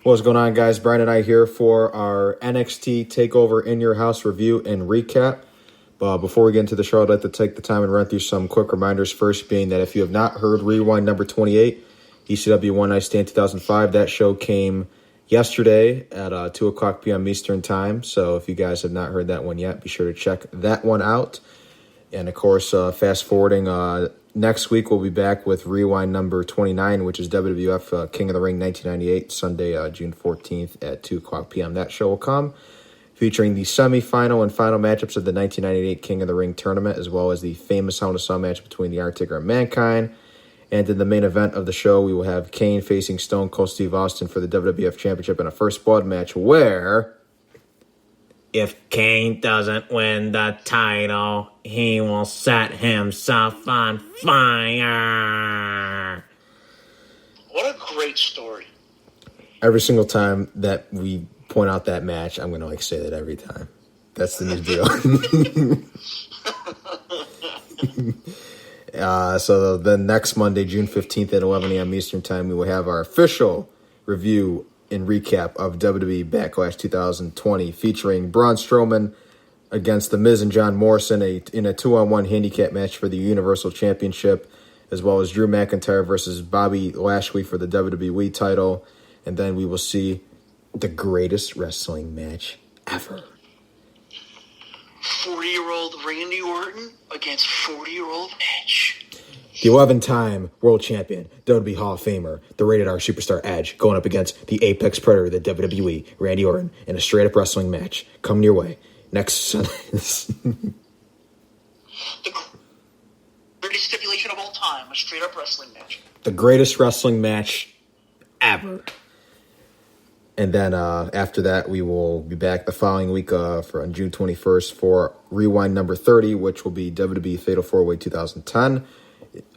What's going on, guys? Brian and I here for our NXT Takeover In Your House review and recap. But before we get into the show, I'd like to take the time and run through some quick reminders. First being that if you have not heard Rewind number 28, ECW One Night Stand 2005, that show came yesterday at 2 o'clock p.m. Eastern Time. So if you guys have not heard that one yet, be sure to check that one out. And of course, fast forwarding, next week we'll be back with Rewind number 29, which is WWF King of the Ring 1998, Sunday, June 14th at 2 o'clock p.m. That show will come, featuring the semifinal and final matchups of the 1998 King of the Ring tournament, as well as the famous Hell in a Cell match between the Undertaker and Mankind. And in the main event of the show, we will have Kane facing Stone Cold Steve Austin for the WWF Championship in a first blood match where, if Kane doesn't win the title, he will set himself on fire. What a great story. Every single time that we point out that match, I'm going to say that every time. That's the new deal. So then next Monday, June 15th at 11 a.m. Eastern Time, we will have our official review and recap of WWE Backlash 2020, featuring Braun Strowman against The Miz and John Morrison in a 2-on-1 handicap match for the Universal Championship, as well as Drew McIntyre versus Bobby Lashley for the WWE title. And then we will see the greatest wrestling match ever. 40-year-old Randy Orton against 40-year-old Edge. The 11-time world champion, WWE Hall of Famer, the Rated R Superstar Edge, going up against the Apex Predator, the WWE, Randy Orton, in a straight-up wrestling match coming your way next Sunday. The greatest stipulation of all time, a straight-up wrestling match. The greatest wrestling match ever. And then after that, we will be back the following week on June 21st for Rewind number 30, which will be WWE Fatal 4-Way 2010.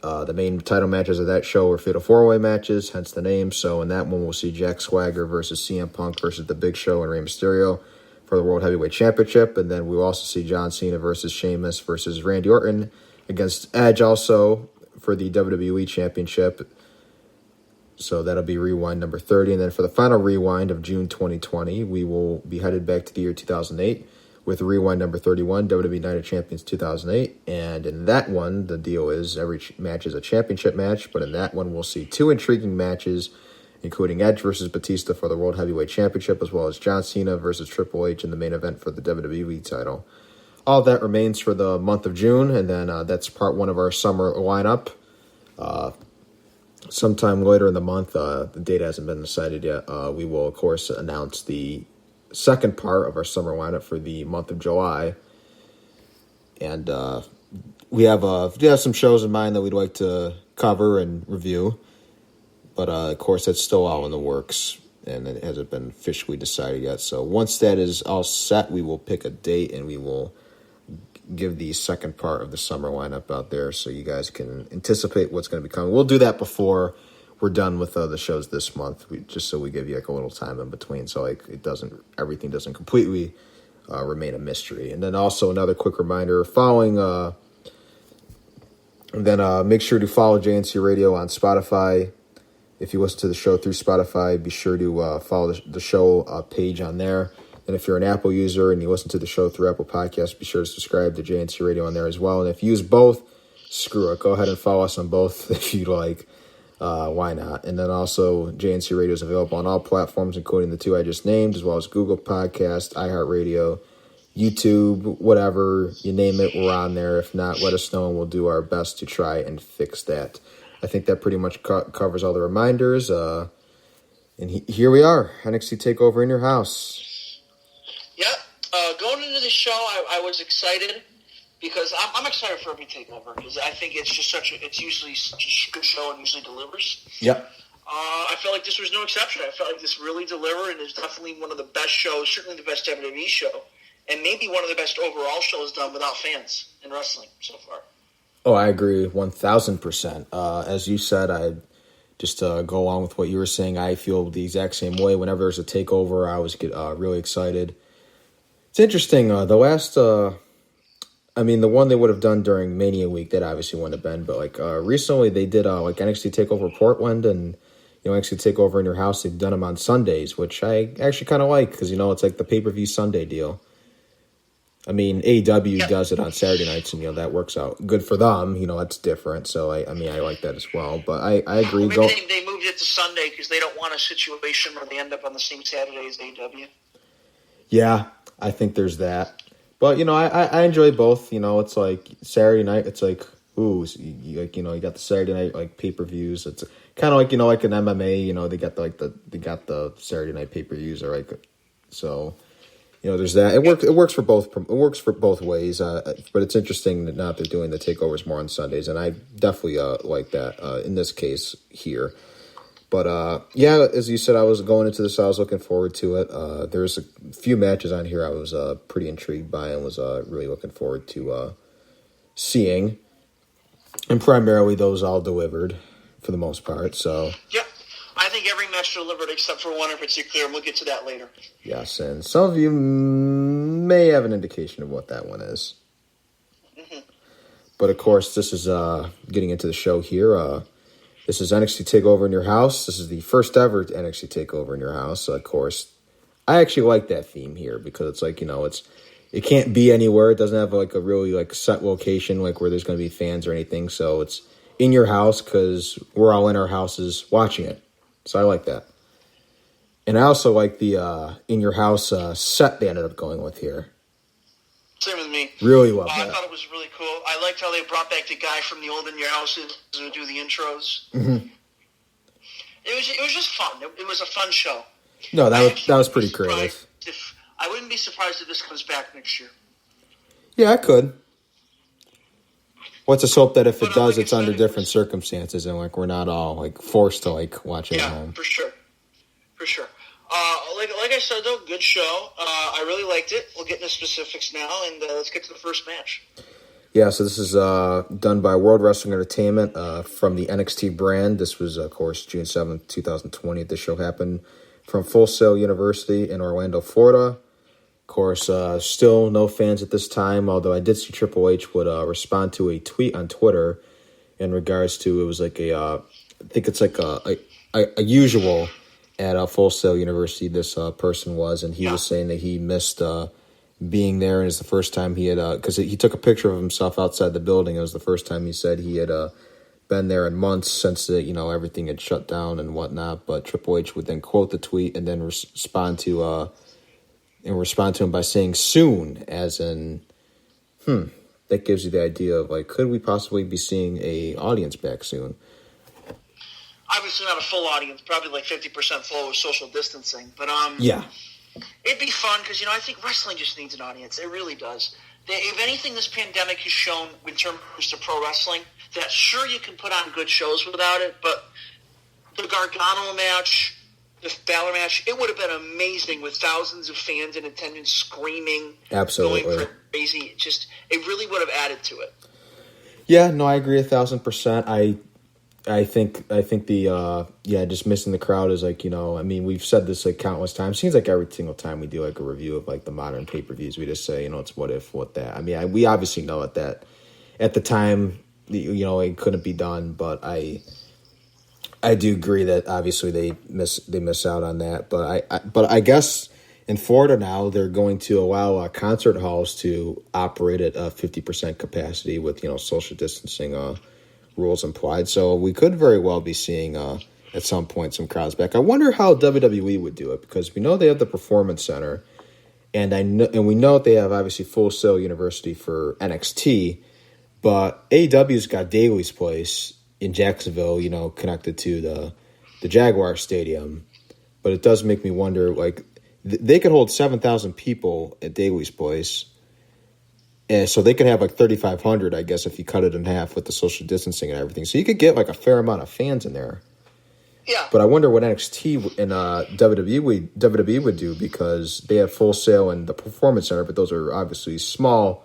The main title matches of that show are Fatal 4-Way matches, hence the name. So in that one, we'll see Jack Swagger versus CM Punk versus The Big Show and Rey Mysterio for the World Heavyweight Championship. And then we'll also see John Cena versus Sheamus versus Randy Orton against Edge also for the WWE Championship. So that'll be Rewind number 30. And then for the final Rewind of June 2020, we will be headed back to the year 2008 with Rewind number 31, WWE Night of Champions 2008. And in that one, the deal is every match is a championship match. But in that one, we'll see two intriguing matches, including Edge versus Batista for the World Heavyweight Championship, as well as John Cena versus Triple H in the main event for the WWE title. All that remains for the month of June. And then that's part one of our summer lineup. Sometime later in the month, the date hasn't been decided yet, we will, of course, announce the second part of our summer lineup for the month of July. And we have some shows in mind that we'd like to cover and review. But, of course, that's still all in the works, and it hasn't been officially decided yet. So once that is all set, we will pick a date, and we will give the second part of the summer lineup out there so you guys can anticipate what's going to be coming. We'll do that before we're done with the shows this month, just so we give you a little time in between, so everything doesn't completely remain a mystery. And then also another quick reminder, make sure to follow JNC Radio on Spotify. If you listen to the show through Spotify, be sure to follow the show page on there. And if you're an Apple user and you listen to the show through Apple Podcasts, be sure to subscribe to JNC Radio on there as well. And if you use both, screw it. Go ahead and follow us on both if you like. Why not? And then also, JNC Radio is available on all platforms, including the two I just named, as well as Google Podcast, iHeartRadio, YouTube, whatever, you name it, we're on there. If not, let us know, and we'll do our best to try and fix that. I think that pretty much covers all the reminders. And here we are, NXT TakeOver in your house. Yep. Going into the show, I was excited. Because I'm excited for every takeover because I think it's just it's usually such a good show and usually delivers. Yep. I felt like this was no exception. I felt like this really delivered and is definitely one of the best shows, certainly the best WWE show, and maybe one of the best overall shows done without fans in wrestling so far. Oh, I agree 1,000%. As you said, I just go along with what you were saying. I feel the exact same way. Whenever there's a takeover, I always get really excited. It's interesting. The last... the one they would have done during Mania Week, that obviously wouldn't have been, but recently they did NXT TakeOver Portland, and NXT Takeover in Your House. They've done them on Sundays, which I actually kind of like because, it's like the pay-per-view Sunday deal. I mean, AEW does it on Saturday nights, and, that works out good for them. That's different. So, I like that as well. But I agree. Well, maybe they moved it to Sunday because they don't want a situation where they end up on the same Saturday as AEW. Yeah, I think there's that. But, I enjoy both. It's like Saturday night, it's like, ooh, you got the Saturday night, like, pay-per-views. It's kind of like, like an MMA, they got the Saturday night pay-per-views, or like, so... there's that. It works for both. It works for both ways. But it's interesting that now they're doing the takeovers more on Sundays, and I definitely like that in this case here. But yeah, as you said, I was going into this. I was looking forward to it. There's a few matches on here I was pretty intrigued by and was really looking forward to seeing, and primarily those all delivered for the most part. So yep. I think every match delivered except for one in particular, and we'll get to that later. Yes, and some of you may have an indication of what that one is. Mm-hmm. But, of course, this is getting into the show here. This is NXT Takeover in Your House. This is the first ever NXT Takeover in Your House. Of course, I actually like that theme here because it's like, it can't be anywhere. It doesn't have like a really like set location like where there's going to be fans or anything. So it's in your house because we're all in our houses watching it. So I like that. And I also like the In Your House set they ended up going with here. Same with me. Really love that. I thought it was really cool. I liked how they brought back the guy from the old In Your Houses to do the intros. Mm-hmm. It was just fun. It was a fun show. No, that was pretty creative. I wouldn't be surprised if this comes back next year. Yeah, I could. Let's just hope that if it does, it's under different circumstances and like we're not all like forced to like watch it at home. Yeah, for sure. Like I said, though, good show. I really liked it. We'll get into specifics now, and let's get to the first match. Yeah, so this is done by World Wrestling Entertainment from the NXT brand. This was, of course, June 7th, 2020. This show happened from Full Sail University in Orlando, Florida. Of course, still no fans at this time, although I did see Triple H would respond to a tweet on Twitter in regards to, it was like I think it's like a usual at Full Sail University, this person was, and he was saying that he missed being there, and it's the first time he had, because he took a picture of himself outside the building. It was the first time he said he had been there in months since everything had shut down and whatnot. But Triple H would then quote the tweet and then respond to him by saying soon, as in, that gives you the idea of like, could we possibly be seeing a audience back soon? Obviously not a full audience, probably like 50% full with social distancing. But yeah, it'd be fun because I think wrestling just needs an audience. It really does. If anything, this pandemic has shown in terms of pro wrestling that sure you can put on good shows without it, but the Gargano match, the Balor match, it would have been amazing with thousands of fans in attendance screaming, absolutely going crazy. It really would have added to it. Yeah, no, I agree 1,000%. I think the just missing the crowd is like, I mean, we've said this like countless times. Seems like every single time we do like a review of like the modern pay-per-views, we just say, it's what if, what that. I mean, we obviously know that at the time, it couldn't be done, but I do agree that obviously they miss out on that. But I guess in Florida now they're going to allow concert halls to operate at 50% capacity with social distancing rules implied. So we could very well be seeing at some point some crowds back. I wonder how WWE would do it because we know they have the Performance Center, and we know that they have obviously Full Sail University for NXT, but AEW's got Daly's Place in Jacksonville, connected to the Jaguar Stadium. But it does make me wonder, like, they could hold 7,000 people at Daly's Place. And so they could have like 3,500, I guess, if you cut it in half with the social distancing and everything. So you could get like a fair amount of fans in there. Yeah. But I wonder what NXT and WWE would do because they have Full Sail and the Performance Center, but those are obviously small,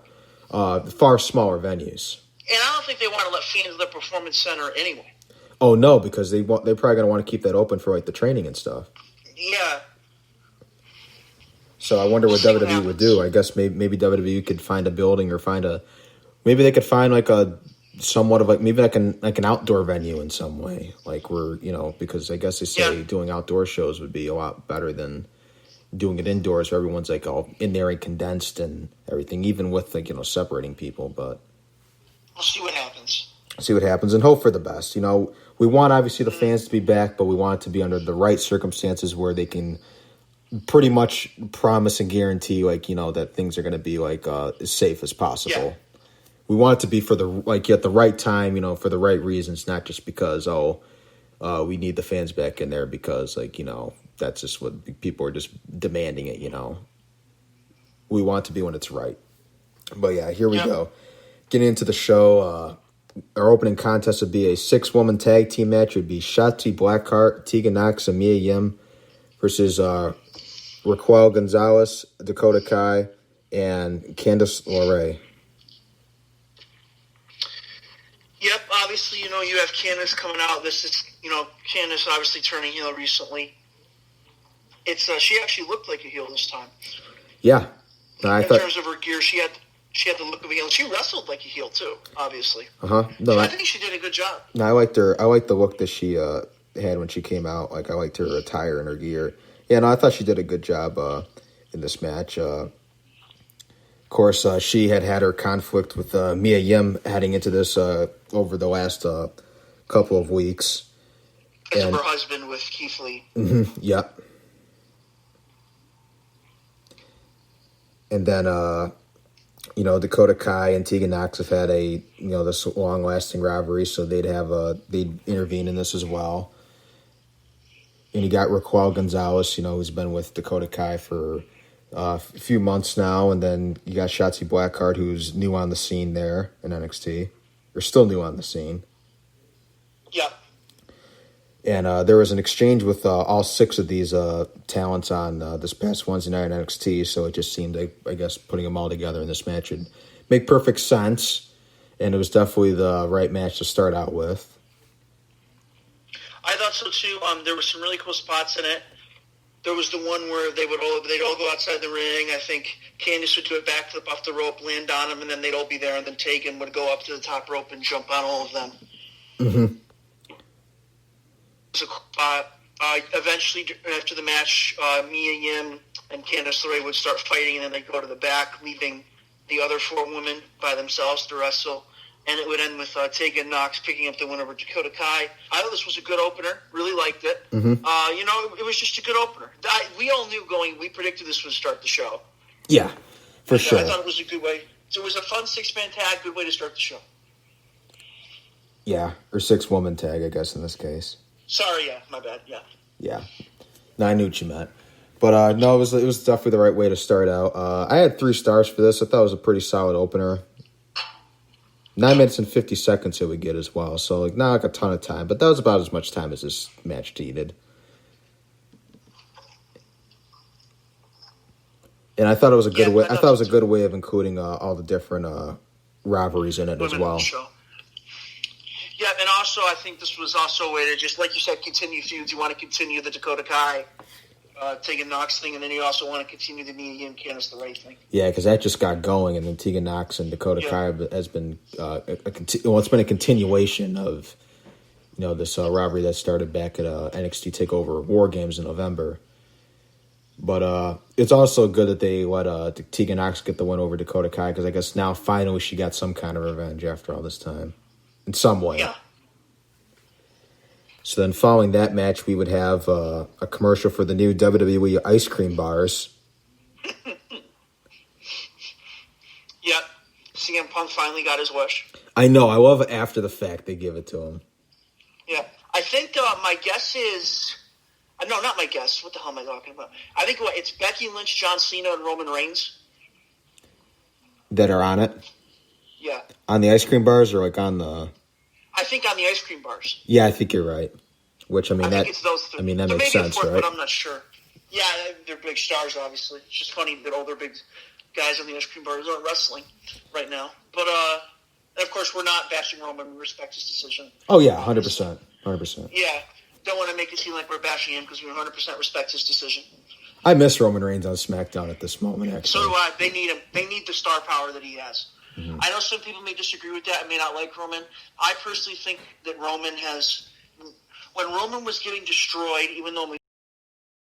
far smaller venues. And I don't think they want to let fans of the Performance Center anyway. Oh no, because they're probably going to want to keep that open for like the training and stuff. Yeah. So I wonder what WWE would do. I guess maybe WWE could find a building or maybe they could find like a somewhat of maybe like an outdoor venue in some way, like we're because I guess they say doing outdoor shows would be a lot better than doing it indoors where everyone's like all in there and condensed and everything, even with separating people. But we'll see what happens. And hope for the best. We want obviously the fans to be back, but we want it to be under the right circumstances where they can pretty much promise and guarantee that things are going to be as safe as possible. Yeah. We want it to be for the at the right time, for the right reasons, not just because we need the fans back in there because that's just what people are just demanding it. We want it to be when it's right. But yeah, here we go. Getting into the show, our opening contest would be a 6-woman tag team match. It would be Shotzi Blackheart, Tegan Nox, and Mia Yim versus Raquel Gonzalez, Dakota Kai, and Candice LeRae. Yep, obviously, you have Candice coming out. This is, Candice obviously turning heel recently. It's she actually looked like a heel this time. Yeah. In terms of her gear, she had the look of a heel. She wrestled like a heel, too, obviously. No, so I think she did a good job. No, I liked her. I liked the look that she had when she came out. I liked her attire and her gear. Yeah, no, I thought she did a good job in this match. Of course, she had her conflict with Mia Yim heading into this over the last couple of weeks. Because of her husband with Keith Lee. Mm-hmm, yep. And then, Dakota Kai and Tegan Nox have had this long-lasting rivalry, so they'd intervene in this as well. And you got Raquel Gonzalez, who's been with Dakota Kai for a few months now. And then you got Shotzi Blackheart, who's new on the scene there in NXT. Or still new on the scene. Yep. And there was an exchange with all 6 of these talents on this past Wednesday night in NXT. So it just seemed like, I guess, putting them all together in this match would make perfect sense. And it was definitely the right match to start out with. I thought so too. There were some really cool spots in it. There was the one where they'd all go outside the ring. I think Candice would do a backflip off the rope, land on them, and then they'd all be there. And then Tegan would go up to the top rope and jump on all of them. Mm-hmm. So, eventually, after the match, Mia Yim and Candice LeRae would start fighting, and then they'd go to the back, leaving the other 4 women by themselves to wrestle. And it would end with Tegan Nox picking up the win over Dakota Kai. I thought this was a good opener. Really liked it. Mm-hmm. It was just a good opener. We all knew we predicted this would start the show. Yeah, for sure. I thought it was a good way. So it was a fun 6-man tag, good way to start the show. Yeah, or 6-woman tag, I guess, in this case. Sorry, yeah, my bad, yeah. Yeah. No, I knew what you meant. But, no, it was definitely the right way to start out. I had 3 stars for this. I thought it was a pretty solid opener. 9 minutes and 50 seconds it would get as well. So, not a ton of time. But that was about as much time as this match needed. And I thought it was a good way. I thought it was a good way of including all the different rivalries in it as well. Yeah, and also I think this was also a way to just, like you said, continue feuds. You want to continue the Dakota Kai, Tegan Nox thing, and then you also want to continue the Mia Yim Candice LeRae thing. Yeah, because that just got going, and then Tegan Nox and Dakota Kai has been it's been a continuation of this rivalry that started back at NXT Takeover War Games in November. But it's also good that they let Tegan Nox get the win over Dakota Kai, because I guess now finally she got some kind of revenge after all this time. In some way. Yeah. So then following that match, we would have a commercial for the new WWE ice cream bars. Yep. CM Punk finally got his wish. I know. I love after the fact they give it to him. Yeah. I think my guess is... No, not my guess. What the hell am I talking about? I think it's Becky Lynch, John Cena, and Roman Reigns. That are on it? Yeah. On the ice cream bars or on the... I think on the ice cream bars. Yeah, I think you're right. Which, I think it's those 3. That makes sense, fourth, right? But I'm not sure. Yeah, they're big stars, obviously. It's just funny that all their big guys on the ice cream bars aren't wrestling right now. But, and of course, we're not bashing Roman. We respect his decision. Oh, yeah, 100%. 100%. Yeah. Don't want to make it seem like we're bashing him because we 100% respect his decision. I miss Roman Reigns on SmackDown at this moment, actually. So do I. They need him. They need the star power that he has. I know some people may disagree with that and may not like Roman. I personally think that Roman has, when Roman was getting destroyed, even though